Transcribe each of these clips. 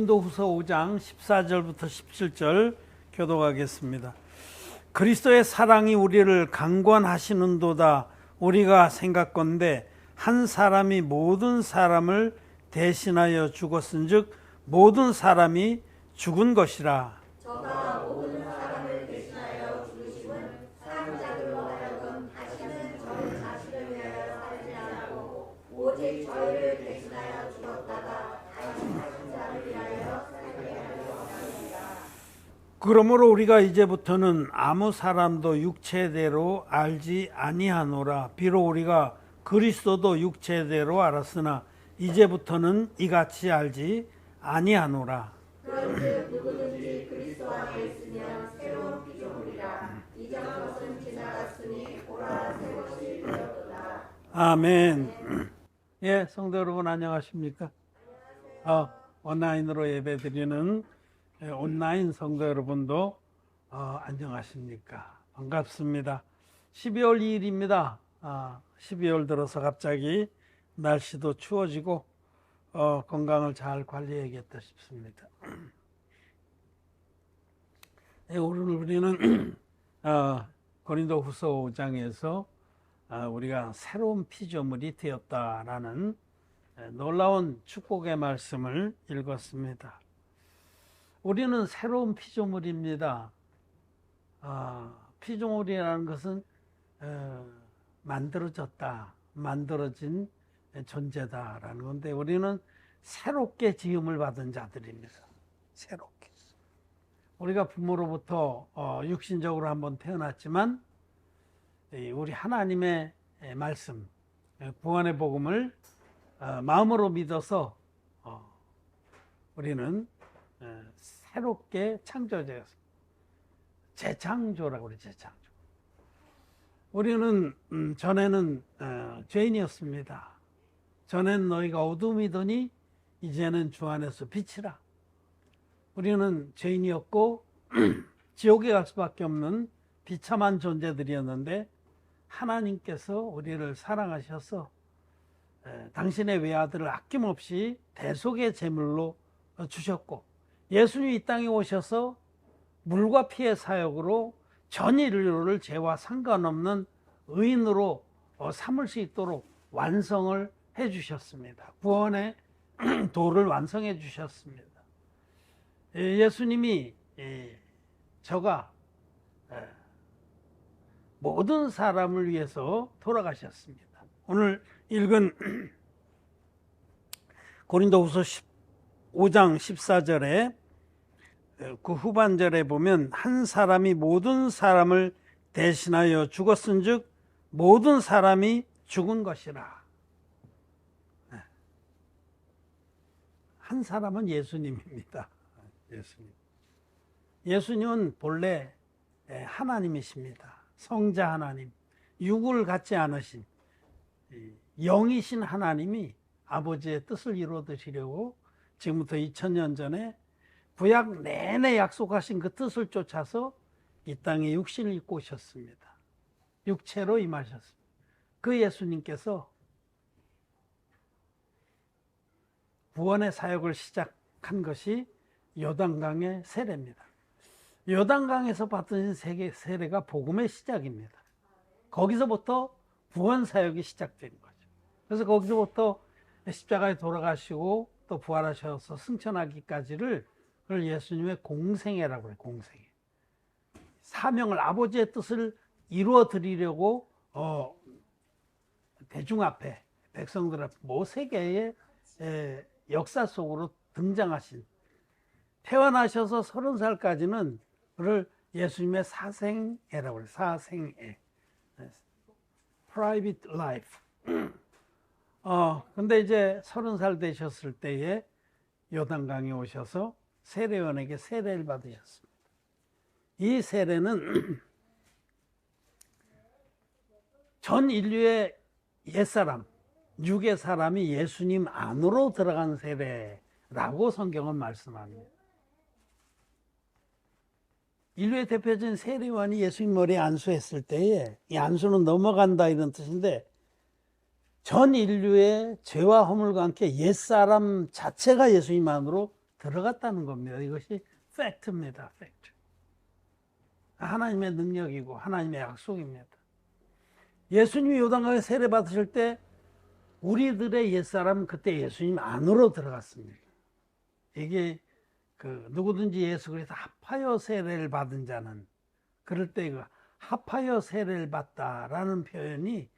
고린도후서 5장 14절부터 17절 교독하겠습니다. 그리스도의 사랑이 우리를 강권하시는도다. 우리가 생각건대 한 사람이 모든 사람을 대신하여 죽었은즉 모든 사람이 죽은 것이라. 저가 모든 사람을 대신하여 죽으심은 사랑자들로 하여금 다시는 저희 자신을 위하여 살지 않고 오직 저희를 대신하여 죽었다가 다시 사신 자를 위하여 살게 하려 합니다. 그러므로 우리가 이제부터는 아무 사람도 육체대로 알지 아니하노라. 비록 우리가 그리스도도 육체대로 알았으나 이제부터는 이같이 알지 아니하노라. 그런즉 누구든지 그리스도 안에 있으면 새로운 피조물이라. 이전 것은 지나갔으니 보라 새 것이 되었도다. 아멘. 예, 성도 여러분 안녕하십니까? 온라인으로 예배드리는 온라인 성도 여러분도 안녕하십니까? 반갑습니다. 12월 2일입니다. 12월 들어서 갑자기 날씨도 추워지고 건강을 잘 관리해야겠다 싶습니다. 오늘 우리는 고린도후서 5장에서 우리가 새로운 피조물이 되었다라는 놀라운 축복의 말씀을 읽었습니다. 우리는 새로운 피조물입니다. 피조물이라는 것은 만들어진 존재다라는 건데 우리는 새롭게 지음을 받은 자들입니다. 새롭게. 우리가 부모로부터 육신적으로 한번 태어났지만 우리 하나님의 말씀, 구원의 복음을 마음으로 믿어서 우리는 새롭게 창조되었습니다. 재창조라고 그래, 재창조. 우리는 전에는 죄인이었습니다. 전에는 너희가 어둠이더니 이제는 주 안에서 빛이라. 우리는 죄인이었고 지옥에 갈 수밖에 없는 비참한 존재들이었는데 하나님께서 우리를 사랑하셔서 당신의 외아들을 아낌없이 대속의 제물로 주셨고 예수님이 이 땅에 오셔서 물과 피의 사역으로 전 인류를 죄와 상관없는 의인으로 삼을 수 있도록 완성을 해 주셨습니다. 구원의 도를 완성해 주셨습니다. 예수님이 저가 모든 사람을 위해서 돌아가셨습니다. 오늘 읽은 고린도후서 5장 14절에 그 후반절에 보면 한 사람이 모든 사람을 대신하여 죽었은즉 모든 사람이 죽은 것이라. 한 사람은 예수님입니다. 예수님은 본래 하나님이십니다. 성자 하나님, 육을 갖지 않으신 영이신 하나님이 아버지의 뜻을 이루어드리려고 지금부터 2000년 전에 구약 내내 약속하신 그 뜻을 쫓아서 이 땅에 육신을 입고 오셨습니다. 육체로 임하셨습니다. 그 예수님께서 구원의 사역을 시작한 것이 요단강의 세례입니다. 요단강에서 받은 세례가 복음의 시작입니다. 거기서부터 구원 사역이 시작된 거죠. 그래서 거기서부터 십자가에 돌아가시고 또 부활하셔서 승천하기까지를 그걸 예수님의 공생애라고 해요. 공생애. 사명을 아버지의 뜻을 이루어 드리려고 대중 앞에 백성들 앞에 모세계의 역사 속으로 등장하신 태어나셔서 30살까지는 그를 예수님의 사생애라고 해요. 사생애. Private life. 근데 이제 30살 되셨을 때에 요단강에 오셔서 세례요한에게 세례를 받으셨습니다. 이 세례는 전 인류의 옛사람, 육의 사람이 예수님 안으로 들어간 세례라고 성경은 말씀합니다. 인류의 대표적인 세례요한이 예수님 머리에 안수했을 때에 이 안수는 넘어간다 이런 뜻인데 전 인류의 죄와 허물과 함께 옛사람 자체가 예수님 안으로 들어갔다는 겁니다. 이것이 팩트입니다. 팩트. 하나님의 능력이고 하나님의 약속입니다. 예수님이 요단강에 세례 받으실 때 우리들의 옛사람은 그때 예수님 안으로 들어갔습니다. 이게 누구든지 예수 그리스도 합하여 세례를 받은 자는, 그럴 때 합하여 세례를 받다라는 표현이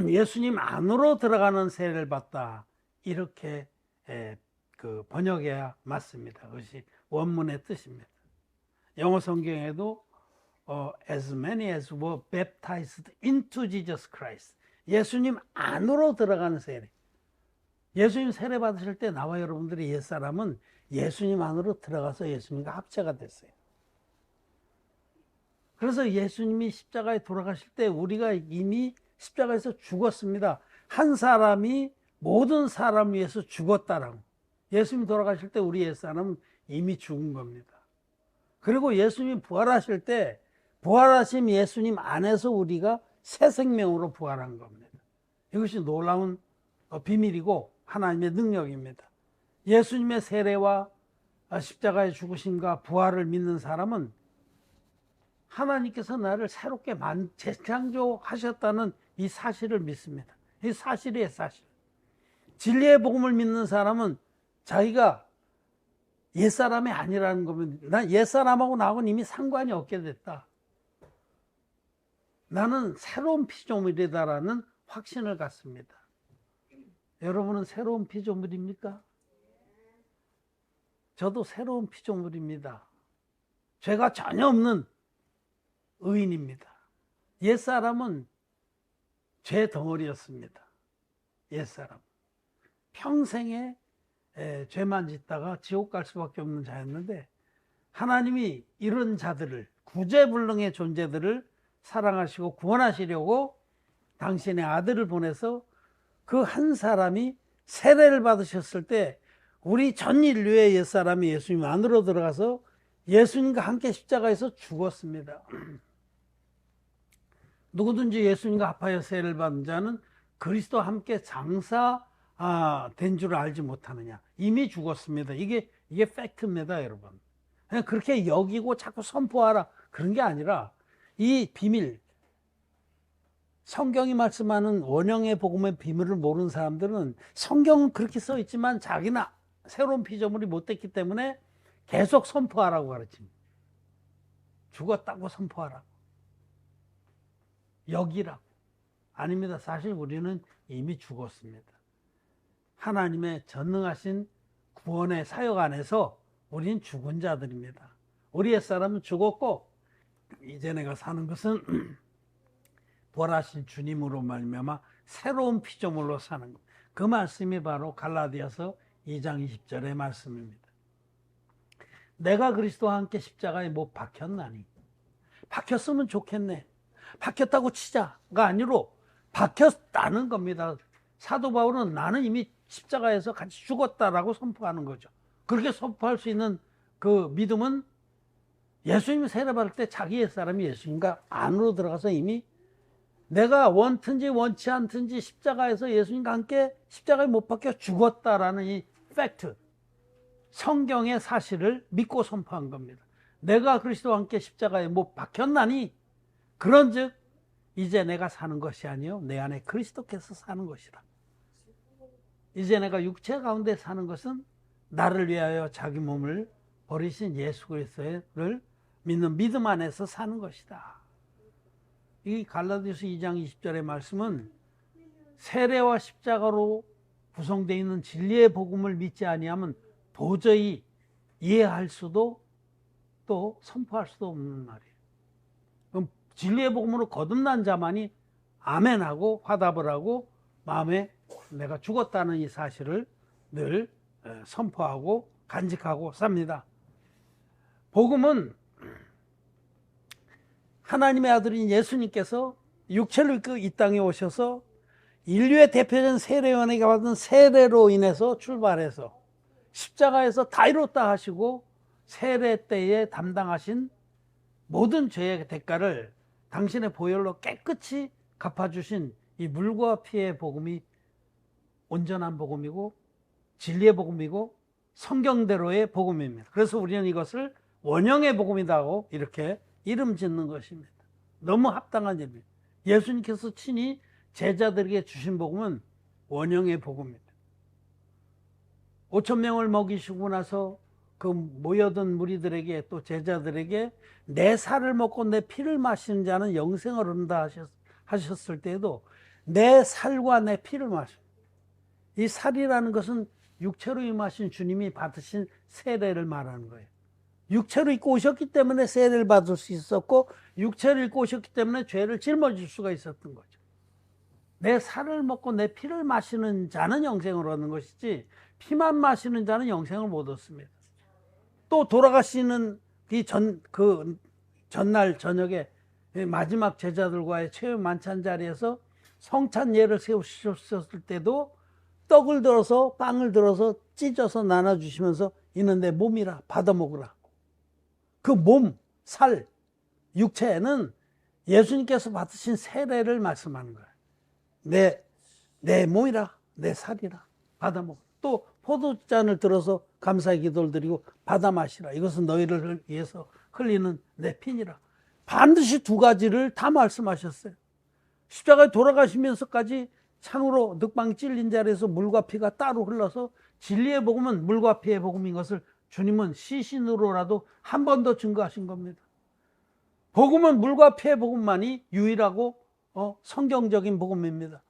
예수님 안으로 들어가는 세례를 받다, 이렇게 번역해야 맞습니다. 그것이 원문의 뜻입니다. 영어 성경에도 as many as were baptized into Jesus Christ, 예수님 안으로 들어가는 세례. 예수님 세례 받으실 때 나와 여러분들이 옛사람은 예수님 안으로 들어가서 예수님과 합체가 됐어요. 그래서 예수님이 십자가에 돌아가실 때 우리가 이미 십자가에서 죽었습니다. 한 사람이 모든 사람 위해서 죽었다라고. 예수님 돌아가실 때 우리 옛사람은 이미 죽은 겁니다. 그리고 예수님 부활하실 때 부활하신 예수님 안에서 우리가 새 생명으로 부활한 겁니다. 이것이 놀라운 비밀이고 하나님의 능력입니다. 예수님의 세례와 십자가의 죽으심과 부활을 믿는 사람은 하나님께서 나를 새롭게 재창조하셨다는 이 사실을 믿습니다. 이 사실이에요, 사실. 진리의 복음을 믿는 사람은 자기가 옛사람이 아니라는 겁니다. 난 옛사람하고 나하고는 이미 상관이 없게 됐다. 나는 새로운 피조물이다라는 확신을 갖습니다. 여러분은 새로운 피조물입니까? 저도 새로운 피조물입니다. 죄가 전혀 없는 의인입니다. 옛사람은 죄 덩어리였습니다. 옛사람. 평생에 죄만 짓다가 지옥 갈 수밖에 없는 자였는데, 하나님이 이런 자들을, 구제불능의 존재들을 사랑하시고 구원하시려고 당신의 아들을 보내서 그 한 사람이 세례를 받으셨을 때 우리 전 인류의 옛사람이 예수님 안으로 들어가서 예수님과 함께 십자가에서 죽었습니다. 누구든지 예수님과 합하여 세례를 받은 자는 그리스도와 함께 장사된 줄 알지 못하느냐. 이미 죽었습니다. 이게 팩트입니다, 여러분. 그냥 그렇게 여기고 자꾸 선포하라, 그런 게 아니라 이 비밀, 성경이 말씀하는 원형의 복음의 비밀을 모르는 사람들은 성경은 그렇게 써 있지만 자기는 새로운 피조물이 못 됐기 때문에 계속 선포하라고 가르칩니다. 죽었다고 선포하라고, 여기라고. 아닙니다. 사실 우리는 이미 죽었습니다. 하나님의 전능하신 구원의 사역 안에서 우리는 죽은 자들입니다. 우리 옛사람은 죽었고 이제 내가 사는 것은 부활하신 주님으로 말미암아 새로운 피조물로 사는 것. 그 말씀이 바로 갈라디아서 2장 20절의 말씀입니다. 내가 그리스도와 함께 십자가에 못 박혔나니. 박혔으면 좋겠네, 박혔다고 치자가 아니로 박혔다는 겁니다. 사도 바울은 나는 이미 십자가에서 같이 죽었다라고 선포하는 거죠. 그렇게 선포할 수 있는 그 믿음은 예수님이 세례받을 때 자기 옛사람이 예수님과 안으로 들어가서 이미 내가 원든지 원치 않든지 십자가에서 예수님과 함께 십자가에 못 박혀 죽었다라는 이 팩트, 성경의 사실을 믿고 선포한 겁니다. 내가 그리스도와 함께 십자가에 못 박혔나니 그런즉 이제 내가 사는 것이 아니요 내 안에 그리스도께서 사는 것이라. 이제 내가 육체 가운데 사는 것은 나를 위하여 자기 몸을 버리신 예수 그리스도를 믿는 믿음 안에서 사는 것이다. 이 갈라디아서 2장 20절의 말씀은 세례와 십자가로 구성되어 있는 진리의 복음을 믿지 아니하면 도저히 이해할 수도 또 선포할 수도 없는 말이에요. 그럼 진리의 복음으로 거듭난 자만이 아멘하고 화답을 하고 마음에 내가 죽었다는 이 사실을 늘 선포하고 간직하고 삽니다. 복음은 하나님의 아들인 예수님께서 육체를 입고 이 땅에 오셔서 인류의 대표적인 세례요한에게 받은 세례로 인해서 출발해서 십자가에서 다 이뤘다 하시고 세례 때에 담당하신 모든 죄의 대가를 당신의 보혈로 깨끗이 갚아주신 이 물과 피의 복음이 온전한 복음이고 진리의 복음이고 성경대로의 복음입니다. 그래서 우리는 이것을 원형의 복음이라고 이렇게 이름 짓는 것입니다. 너무 합당한 일입니다. 예수님께서 친히 제자들에게 주신 복음은 원형의 복음입니다. 5,000명을 먹이시고 나서 그 모여든 무리들에게 또 제자들에게 내 살을 먹고 내 피를 마시는 자는 영생을 얻는다 하셨을 때에도 내 살과 내 피를 마십니다. 이 살이라는 것은 육체로 임하신 주님이 받으신 세례를 말하는 거예요. 육체로 입고 오셨기 때문에 세례를 받을 수 있었고 육체를 입고 오셨기 때문에 죄를 짊어질 수가 있었던 거죠. 내 살을 먹고 내 피를 마시는 자는 영생을 얻는 것이지 피만 마시는 자는 영생을 못 얻습니다. 또 돌아가시는 그 전날 저녁에 마지막 제자들과의 최후 만찬 자리에서 성찬 예를 세우셨을 때도 떡을 들어서 빵을 들어서 찢어서 나눠주시면서 이는 내 몸이라 받아 먹으라. 그 몸, 살, 육체는 예수님께서 받으신 세례를 말씀하는 거예요. 내 몸이라 내 살이라 받아 먹으라. 또 포도잔을 들어서 감사의 기도를 드리고 받아 마시라. 이것은 너희를 위해서 흘리는 내 피니라. 반드시 두 가지를 다 말씀하셨어요. 십자가에 돌아가시면서까지 창으로 늑방 찔린 자리에서 물과 피가 따로 흘러서 진리의 복음은 물과 피의 복음인 것을 주님은 시신으로라도 한 번 더 증거하신 겁니다. 복음은 물과 피의 복음만이 유일하고 성경적인 복음입니다.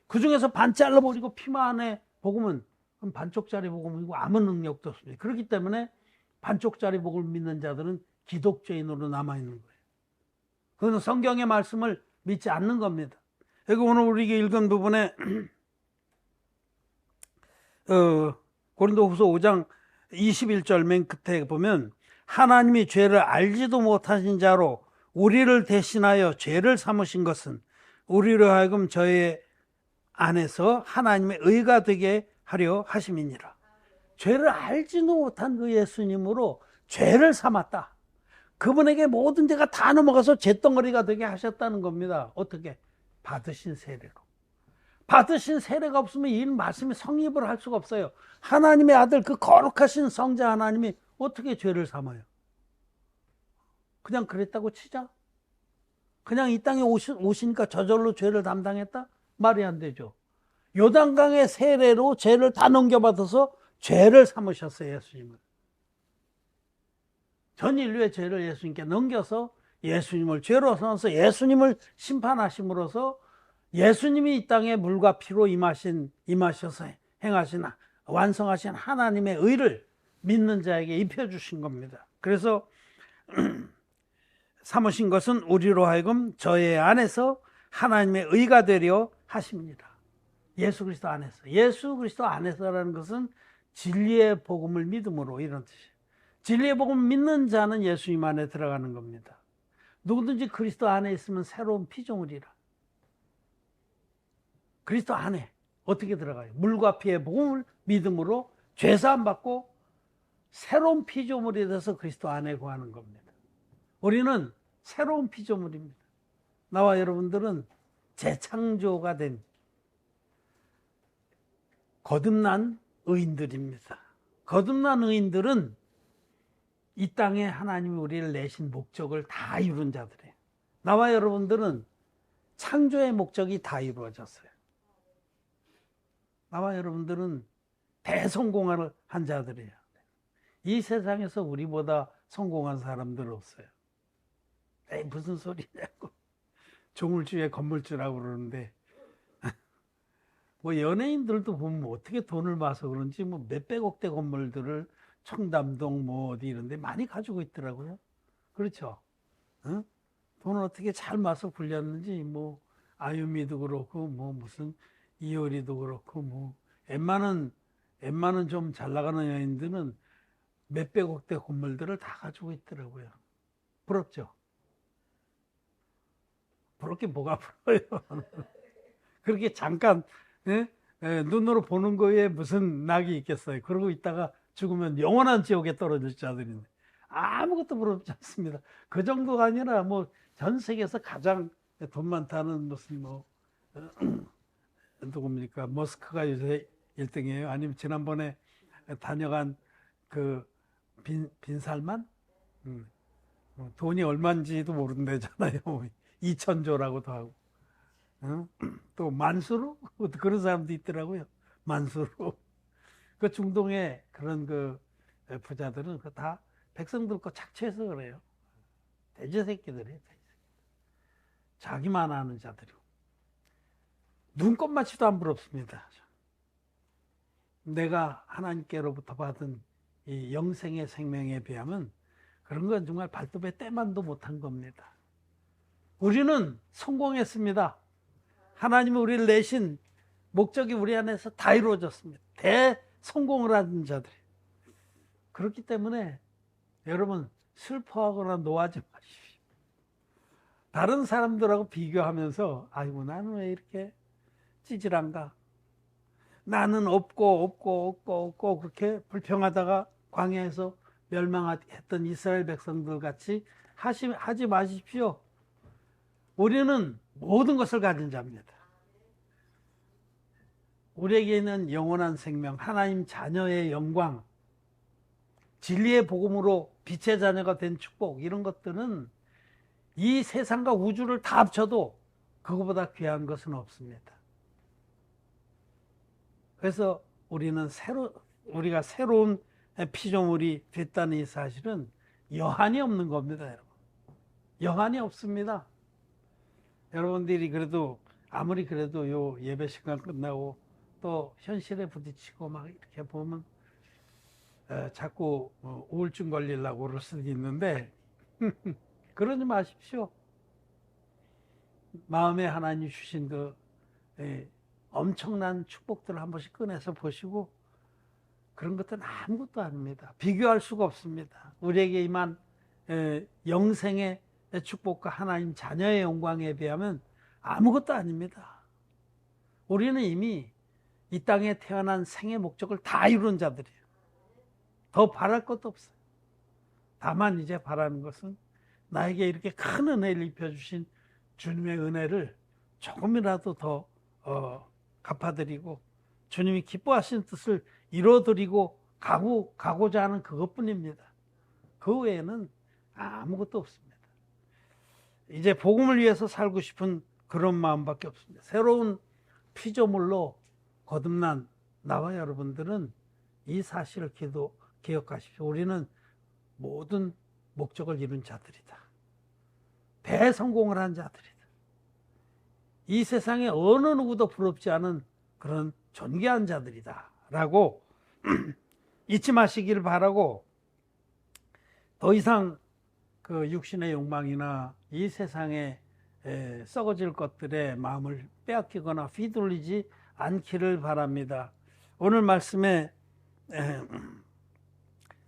그 중에서 반 잘라버리고 피만의 복음은 반쪽짜리 복음이고 아무 능력도 없습니다. 그렇기 때문에 반쪽짜리 복음을 믿는 자들은 기독교인으로 남아있는 거예요. 그건 성경의 말씀을 믿지 않는 겁니다. 여기 오늘 우리에게 읽은 부분에 고린도후서 5장 21절 맨 끝에 보면 하나님이 죄를 알지도 못하신 자로 우리를 대신하여 죄를 삼으신 것은 우리로 하여금 저의 안에서 하나님의 의가 되게 하려 하심이니라. 죄를 알지도 못한 그 예수님으로 죄를 삼았다. 그분에게 모든 죄가 다 넘어가서 죄덩어리가 되게 하셨다는 겁니다. 어떻게? 받으신 세례로. 받으신 세례가 없으면 이 말씀이 성립을 할 수가 없어요. 하나님의 아들 그 거룩하신 성자 하나님이 어떻게 죄를 삼아요? 그냥 그랬다고 치자? 그냥 이 땅에 오시니까 저절로 죄를 담당했다? 말이 안 되죠. 요단강의 세례로 죄를 다 넘겨받아서 죄를 삼으셨어요, 예수님은. 전 인류의 죄를 예수님께 넘겨서 예수님을 죄로 삼아서 예수님을 심판하심으로써 예수님이 이 땅에 물과 피로 임하셔서 행하신 완성하신 하나님의 의를 믿는 자에게 입혀주신 겁니다. 그래서 삼으신 것은 우리로 하여금 저의 안에서 하나님의 의가 되려 하십니다. 예수 그리스도 안에서. 예수 그리스도 안에서라는 것은 진리의 복음을 믿음으로 이런 뜻이에요. 진리의 복음을 믿는 자는 예수님 안에 들어가는 겁니다. 누구든지 그리스도 안에 있으면 새로운 피조물이라. 그리스도 안에 어떻게 들어가요? 물과 피의 복음을 믿음으로 죄사함 받고 새로운 피조물이 돼서 그리스도 안에 거하는 겁니다. 우리는 새로운 피조물입니다. 나와 여러분들은 재창조가 된 거듭난 의인들입니다. 거듭난 의인들은 이 땅에 하나님이 우리를 내신 목적을 다 이룬 자들이에요. 나와 여러분들은 창조의 목적이 다 이루어졌어요. 나와 여러분들은 대성공을 한 자들이에요. 이 세상에서 우리보다 성공한 사람들 없어요. 에이, 무슨 소리냐고. 조물주의 건물주라고 그러는데 뭐 연예인들도 보면 어떻게 돈을 봐서 그런지 뭐 몇백억대 건물들을 청담동 뭐 어디 이런 데 많이 가지고 있더라고요. 그렇죠? 어? 돈을 어떻게 잘 마서 굴렸는지 뭐 아유미도 그렇고 뭐 무슨 이효리도 그렇고 뭐 웬만한 좀 잘 나가는 연예인들은 몇백억대 건물들을 다 가지고 있더라고요. 부럽죠? 부럽게 뭐가 부러워요? 그렇게 잠깐 눈으로 보는 거에 무슨 낙이 있겠어요. 그러고 있다가 죽으면 영원한 지옥에 떨어질 자들인데 아무것도 부럽지 않습니다. 그 정도가 아니라 뭐 전 세계에서 가장 돈 많다는 무슨 뭐 누굽니까? 머스크가 요새 1등이에요. 아니면 지난번에 다녀간 그 빈살만 돈이 얼마인지도 모른다잖아요. 2천조라고도 하고 또 만수로 그런 사람도 있더라고요. 만수로 그 중동의 그런 그 부자들은 그 다 백성들 거 착취해서 그래요. 돼지 새끼들이에요. 자기만 아는 자들이고 눈꼽만치도 안 부럽습니다. 내가 하나님께로부터 받은 이 영생의 생명에 비하면 그런 건 정말 발톱에 때만도 못한 겁니다. 우리는 성공했습니다. 하나님이 우리를 내신 목적이 우리 안에서 다 이루어졌습니다. 대성공을 하는 자들이. 그렇기 때문에 여러분 슬퍼하거나 노하지 마십시오. 다른 사람들하고 비교하면서 아이고 나는 왜 이렇게 찌질한가? 나는 없고 그렇게 불평하다가 광야에서 멸망했던 이스라엘 백성들 같이 하지 마십시오. 우리는 모든 것을 가진 자입니다. 우리에게 있는 영원한 생명, 하나님 자녀의 영광, 진리의 복음으로 빛의 자녀가 된 축복, 이런 것들은 이 세상과 우주를 다 합쳐도 그거보다 귀한 것은 없습니다. 그래서 우리가 새로운 피조물이 됐다는 이 사실은 여한이 없는 겁니다, 여러분. 여한이 없습니다. 여러분들이 그래도 아무리 그래도 요 예배 시간 끝나고 또 현실에 부딪히고 막 이렇게 보면 자꾸 우울증 걸리려고 그럴 수도 있는데 그러지 마십시오. 마음에 하나님 주신 그 엄청난 축복들을 한 번씩 꺼내서 보시고 그런 것들은 아무것도 아닙니다. 비교할 수가 없습니다. 우리에게 임한 영생의 축복과 하나님 자녀의 영광에 비하면 아무것도 아닙니다. 우리는 이미 이 땅에 태어난 생의 목적을 다 이룬 자들이에요. 더 바랄 것도 없어요. 다만 이제 바라는 것은 나에게 이렇게 큰 은혜를 입혀주신 주님의 은혜를 조금이라도 더 갚아드리고 주님이 기뻐하시는 뜻을 이뤄드리고 가고자 하는 그것뿐입니다. 그 외에는 아무것도 없습니다. 이제 복음을 위해서 살고 싶은 그런 마음밖에 없습니다. 새로운 피조물로 거듭난 나와 여러분들은 이 사실을 기억하십시오. 우리는 모든 목적을 이룬 자들이다. 대성공을 한 자들이다. 이 세상에 어느 누구도 부럽지 않은 그런 존귀한 자들이다 라고 잊지 마시기를 바라고, 더 이상 그 육신의 욕망이나 이 세상에 썩어질 것들의 마음을 빼앗기거나 휘둘리지 않기를 바랍니다. 오늘 말씀에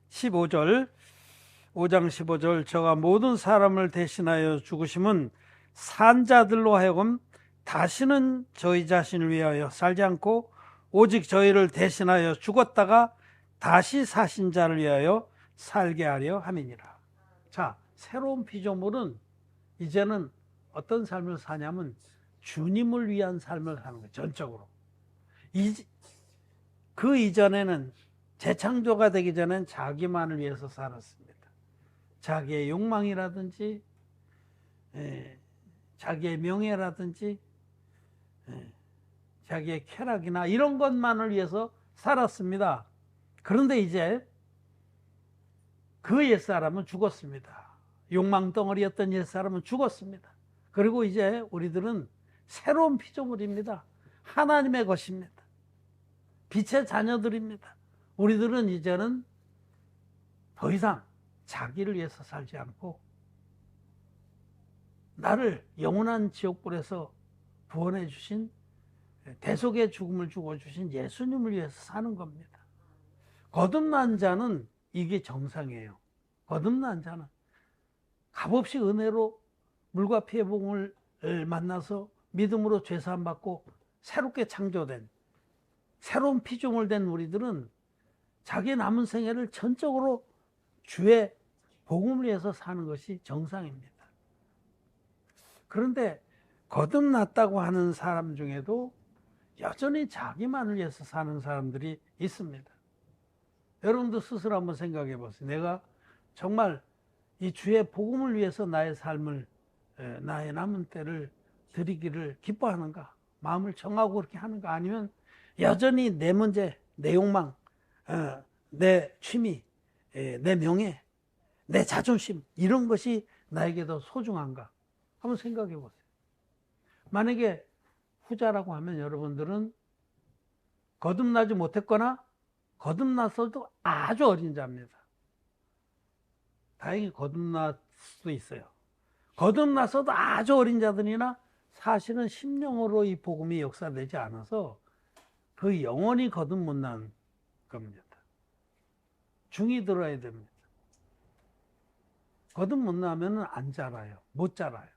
15절 5장 15절 저가 모든 사람을 대신하여 죽으심은 산자들로 하여금 다시는 저희 자신을 위하여 살지 않고 오직 저희를 대신하여 죽었다가 다시 사신 자를 위하여 살게 하려 함이니라. 자, 새로운 피조물은 이제는 어떤 삶을 사냐면 주님을 위한 삶을 사는 거예요. 전적으로. 그 이전에는 재창조가 되기 전엔 자기만을 위해서 살았습니다. 자기의 욕망이라든지 자기의 명예라든지 자기의 쾌락이나 이런 것만을 위해서 살았습니다. 그런데 이제 그 옛사람은 죽었습니다. 욕망 덩어리였던 옛사람은 죽었습니다. 그리고 이제 우리들은 새로운 피조물입니다. 하나님의 것입니다. 빛의 자녀들입니다. 우리들은 이제는 더 이상 자기를 위해서 살지 않고 나를 영원한 지옥불에서 구원해 주신, 대속의 죽음을 주고 주신 예수님을 위해서 사는 겁니다. 거듭난 자는 이게 정상이에요. 거듭난 자는 값없이 은혜로 물과 피의 복음을 만나서 믿음으로 죄사함 받고 새롭게 창조된 새로운 피조물 된 우리들은 자기 남은 생애를 전적으로 주의 복음을 위해서 사는 것이 정상입니다. 그런데 거듭났다고 하는 사람 중에도 여전히 자기만을 위해서 사는 사람들이 있습니다. 여러분도 스스로 한번 생각해 보세요. 내가 정말 이 주의 복음을 위해서 나의 삶을, 나의 남은 때를 드리기를 기뻐하는가? 마음을 정하고 그렇게 하는가? 아니면 여전히 내 문제, 내 욕망, 내 취미, 내 명예, 내 자존심, 이런 것이 나에게 더 소중한가? 한번 생각해 보세요. 만약에 후자라고 하면 여러분들은 거듭나지 못했거나 거듭났어도 아주 어린 자입니다. 다행히 거듭날 수도 있어요. 거듭났어도 아주 어린 자들이나 사실은 심령으로 이 복음이 역사되지 않아서 그 영원히 거듭 못 난 겁니다. 중이 들어야 됩니다. 거듭 못 나면은 안 자라요. 못 자라요.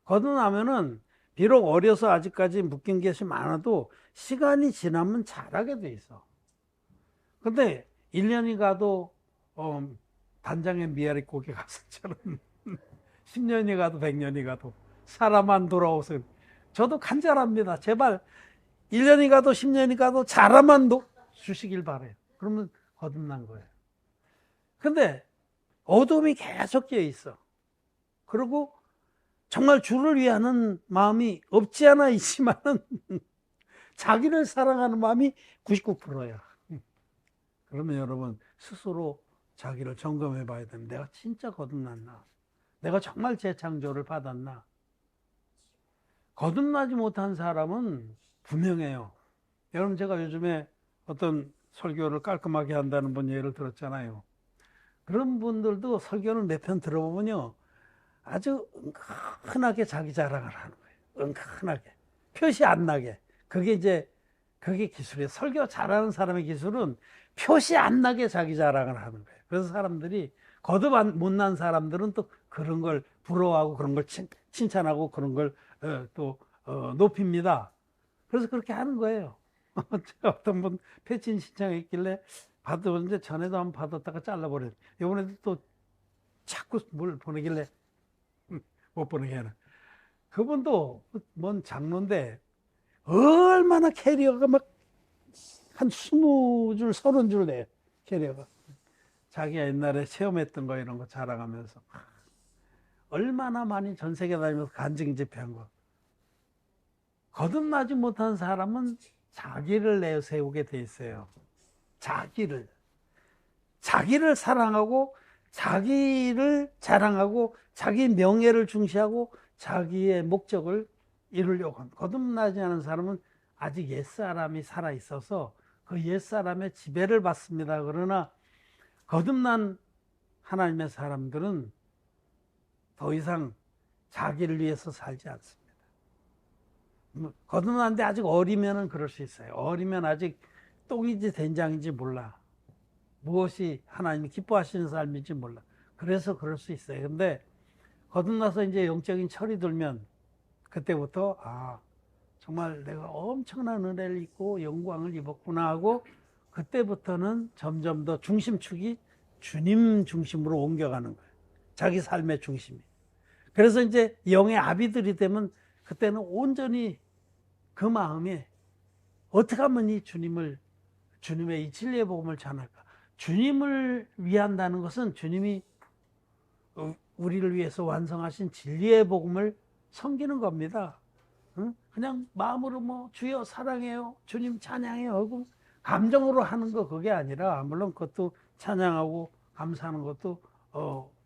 거듭나면은 비록 어려서 아직까지 묶인 것이 많아도 시간이 지나면 자라게 돼 있어. 근데 1년이 가도 단장의 미아리 고개 가슴처럼 10년이 가도 100년이 가도 사람만 돌아오서 저도 간절합니다. 제발 1년이 가도 10년이 가도 자라만 주시길 바래요. 그러면 거듭난 거예요. 근데 어둠이 계속 끼어 있어. 그리고 정말 주를 위하는 마음이 없지 않아 있지만은 자기를 사랑하는 마음이 99%야. 그러면 여러분 스스로 자기를 점검해 봐야 됩니다. 내가 진짜 거듭났나? 내가 정말 재창조를 받았나? 거듭나지 못한 사람은 분명해요. 여러분, 제가 요즘에 어떤 설교를 깔끔하게 한다는 분 예를 들었잖아요. 그런 분들도 설교를 몇 편 들어보면요, 아주 은근하게 자기 자랑을 하는 거예요. 은근하게. 표시 안 나게. 그게 기술이에요. 설교 잘하는 사람의 기술은 표시 안 나게 자기 자랑을 하는 거예요. 그래서 사람들이, 거듭 못 난 사람들은 또 그런 걸 부러워하고 그런 걸 칭찬하고 그런 걸 또 높입니다. 그래서 그렇게 하는 거예요. 어떤 분 패친 신청했길래 받았는데 전에도 한번 받았다가 잘라버렸어요. 이번에도 또 자꾸 뭘 보내길래 못 보내게 하는. 그분도 뭔 장로인데 얼마나 캐리어가 막 한 20줄, 30줄 돼요. 캐리어가. 자기가 옛날에 체험했던 거 이런 거 자랑하면서 얼마나 많이 전 세계 다니면서 간증 집회한 거. 거듭나지 못한 사람은 자기를 내세우게 돼 있어요. 자기를 사랑하고 자기를 자랑하고 자기 명예를 중시하고 자기의 목적을 이루려고 합니다. 거듭나지 않은 사람은 아직 옛사람이 살아있어서 그 옛사람의 지배를 받습니다. 그러나 거듭난 하나님의 사람들은 더 이상 자기를 위해서 살지 않습니다. 거듭났는데 아직 어리면은 그럴 수 있어요. 어리면 아직 똥인지 된장인지 몰라. 무엇이 하나님이 기뻐하시는 삶인지 몰라. 그래서 그럴 수 있어요. 근데 거듭나서 이제 영적인 철이 들면 그때부터 정말 내가 엄청난 은혜를 입고 영광을 입었구나 하고 그때부터는 점점 더 중심축이 주님 중심으로 옮겨가는 거예요. 자기 삶의 중심이. 그래서 이제 영의 아비들이 되면 그때는 온전히 그 마음에 어떻게 하면 이 주님의 이 진리의 복음을 전할까? 주님을 위한다는 것은 주님이 우리를 위해서 완성하신 진리의 복음을 섬기는 겁니다. 그냥 마음으로 주여 사랑해요, 주님 찬양해요 하고 감정으로 하는 거 그게 아니라, 물론 그것도 찬양하고 감사하는 것도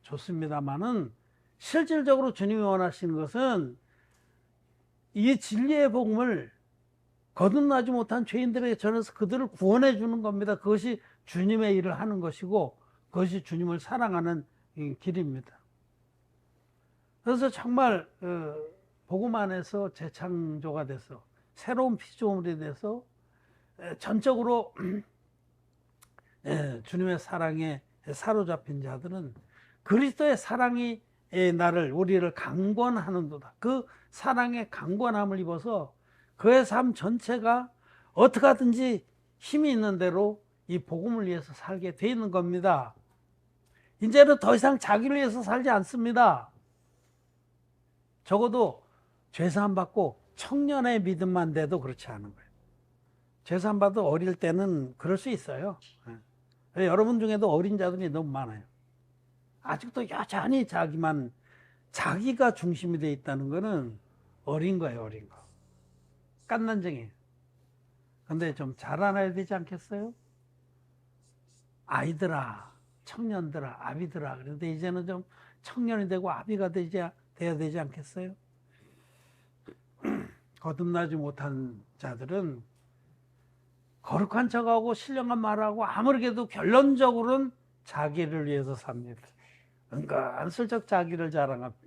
좋습니다만은 실질적으로 주님이 원하시는 것은 이 진리의 복음을 거듭나지 못한 죄인들에게 전해서 그들을 구원해 주는 겁니다. 그것이 주님의 일을 하는 것이고 그것이 주님을 사랑하는 길입니다. 그래서 정말 복음 안에서 재창조가 돼서 새로운 피조물이 돼서 전적으로 주님의 사랑에 사로잡힌 자들은 그리스도의 사랑이 우리를 강권하는도다. 그 사랑의 강권함을 입어서 그의 삶 전체가 어떻게 하든지 힘이 있는 대로 이 복음을 위해서 살게 돼 있는 겁니다. 이제는 더 이상 자기를 위해서 살지 않습니다. 적어도 죄사함 받고 청년의 믿음만 돼도 그렇지 않은 거예요. 죄사함 받아 어릴 때는 그럴 수 있어요. 여러분 중에도 어린 자들이 너무 많아요. 아직도 여전히 자기가 중심이 되어 있다는 거는 어린 거예요, 어린 거. 깐난쟁이에요. 근데 좀 자라나야 되지 않겠어요? 아이들아, 청년들아, 아비들아. 그런데 이제는 좀 청년이 되고 아비가 돼야 되지 않겠어요? 거듭나지 못한 자들은 거룩한 척하고 신령한 말하고 아무리게도 결론적으로는 자기를 위해서 삽니다. 은근슬쩍 자기를 자랑합니다.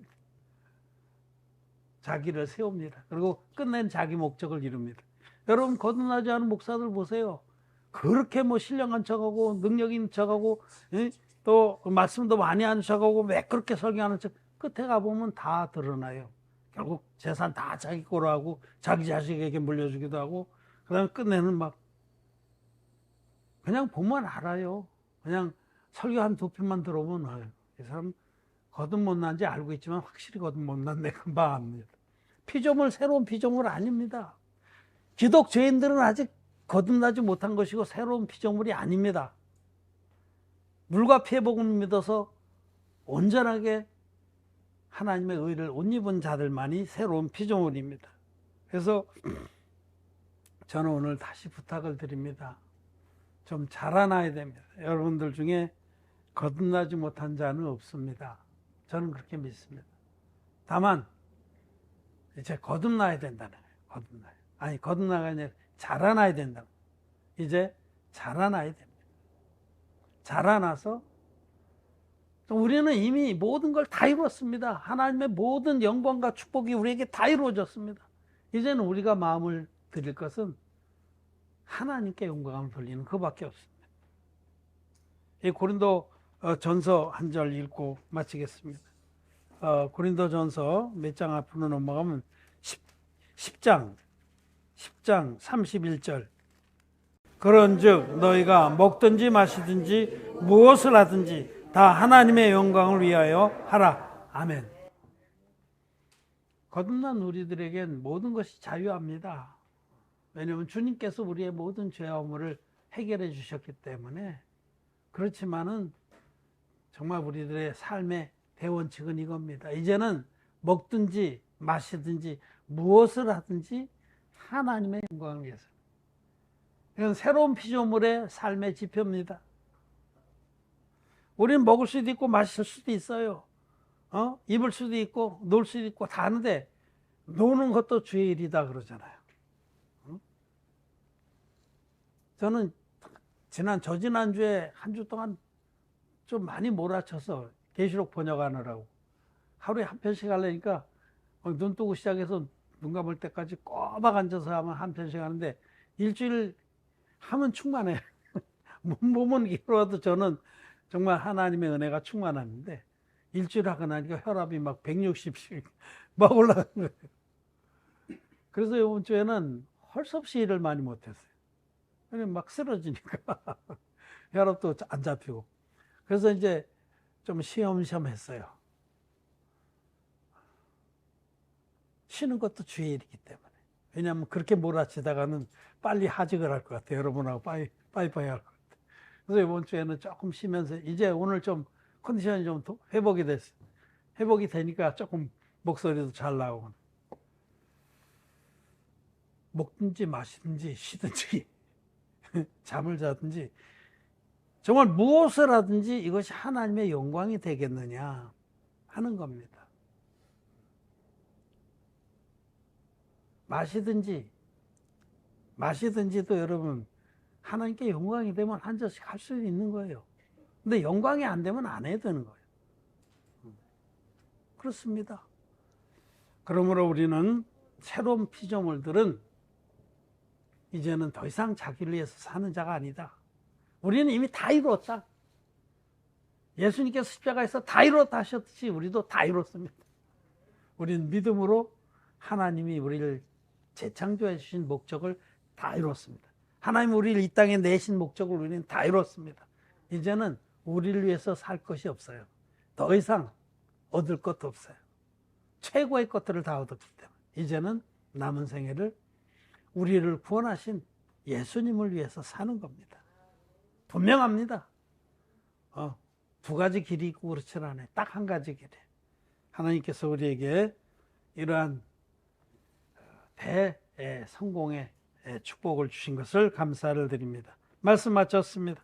자기를 세웁니다. 그리고 끝낸 자기 목적을 이룹니다. 여러분 거듭나지 않은 목사들 보세요. 그렇게 뭐 신령한 척하고 능력 있는 척하고 또 말씀도 많이 하는 척하고 왜 그렇게 설교하는 척 끝에 가보면 다 드러나요. 결국 재산 다 자기 거로 하고 자기 자식에게 물려주기도 하고 그 다음에 끝내는 막 그냥 보면 알아요. 그냥 설교 한 두 편만 들어보면 이 사람 거듭 못난지 알고 있지만 확실히 거듭 못났네 금방 압니다. 새로운 피조물 아닙니다. 기독 죄인들은 아직 거듭나지 못한 것이고 새로운 피조물이 아닙니다. 물과 피의 복음을 믿어서 온전하게 하나님의 의를 옷 입은 자들만이 새로운 피조물입니다. 그래서 저는 오늘 다시 부탁을 드립니다. 좀 자라나야 됩니다. 여러분들 중에 거듭나지 못한 자는 없습니다. 저는 그렇게 믿습니다. 다만 이제 거듭나야 된다는 거예요. 거듭나가 아니라 자라나야 된다. 이제 자라나야 됩니다. 자라나서 우리는 이미 모든 걸 다 이루었습니다. 하나님의 모든 영광과 축복이 우리에게 다 이루어졌습니다. 이제는 우리가 마음을 드릴 것은 하나님께 영광을 돌리는 그밖에 없습니다. 이 고린도 전서 한 절 읽고 마치겠습니다. 고린도 전서 몇 장 앞으로 넘어가면 10장 31절. 그런즉 너희가 먹든지 마시든지 무엇을 하든지 다 하나님의 영광을 위하여 하라. 아멘. 거듭난 우리들에겐 모든 것이 자유합니다. 왜냐하면 주님께서 우리의 모든 죄와 허물을 해결해 주셨기 때문에. 그렇지만은 정말 우리들의 삶의 대원칙은 이겁니다. 이제는 먹든지 마시든지 무엇을 하든지 하나님의 영광을 위해서. 이건 새로운 피조물의 삶의 지표입니다. 우리는 먹을 수도 있고 마실 수도 있어요. 입을 수도 있고 놀 수도 있고 다 하는데 노는 것도 주의 일이다 그러잖아요. 저는 저지난주에 한 주 동안 좀 많이 몰아쳐서 계시록 번역하느라고 하루에 한 편씩 하려니까 눈 뜨고 시작해서 눈 감을 때까지 꼬박 앉아서 하면 한 편씩 하는데 일주일 하면 충만해요. 몸은 길어도 저는 정말 하나님의 은혜가 충만하는데 일주일 하고 나니까 혈압이 막 160씩 막 올라가는 거예요. 그래서 이번 주에는 할 수 없이 일을 많이 못했어요. 그냥 막 쓰러지니까 혈압도 안 잡히고. 그래서 이제 좀 쉬엄쉬엄 했어요. 쉬는 것도 주의 일이기 때문에. 왜냐하면 그렇게 몰아치다가는 빨리 하직을 할 것 같아요. 여러분하고 빠이빠이 할 것 같아요. 그래서 이번 주에는 조금 쉬면서 이제 오늘 좀 컨디션이 좀 회복이 됐어요. 회복이 되니까 조금 목소리도 잘 나오고. 먹든지 마시든지 쉬든지 잠을 자든지 정말 무엇을 하든지 이것이 하나님의 영광이 되겠느냐 하는 겁니다. 마시든지도 여러분 하나님께 영광이 되면 한 잔씩 할 수 있는 거예요. 근데 영광이 안 되면 안 해야 되는 거예요. 그렇습니다. 그러므로 우리는 새로운 피조물들은 이제는 더 이상 자기를 위해서 사는 자가 아니다. 우리는 이미 다 이루었다. 예수님께서 십자가에서 다 이루었다 하셨듯이 우리도 다 이뤘습니다. 우리는 믿음으로 하나님이 우리를 재창조해 주신 목적을 다 이뤘습니다. 하나님 우리를 이 땅에 내신 목적을 우리는 다 이뤘습니다. 이제는 우리를 위해서 살 것이 없어요. 더 이상 얻을 것도 없어요. 최고의 것들을 다 얻었기 때문에 이제는 남은 생애를 우리를 구원하신 예수님을 위해서 사는 겁니다. 분명합니다. 두 가지 길이 있고 그렇지 않아요. 딱 한 가지 길이. 하나님께서 우리에게 이러한 성공의 축복을 주신 것을 감사를 드립니다. 말씀 마쳤습니다.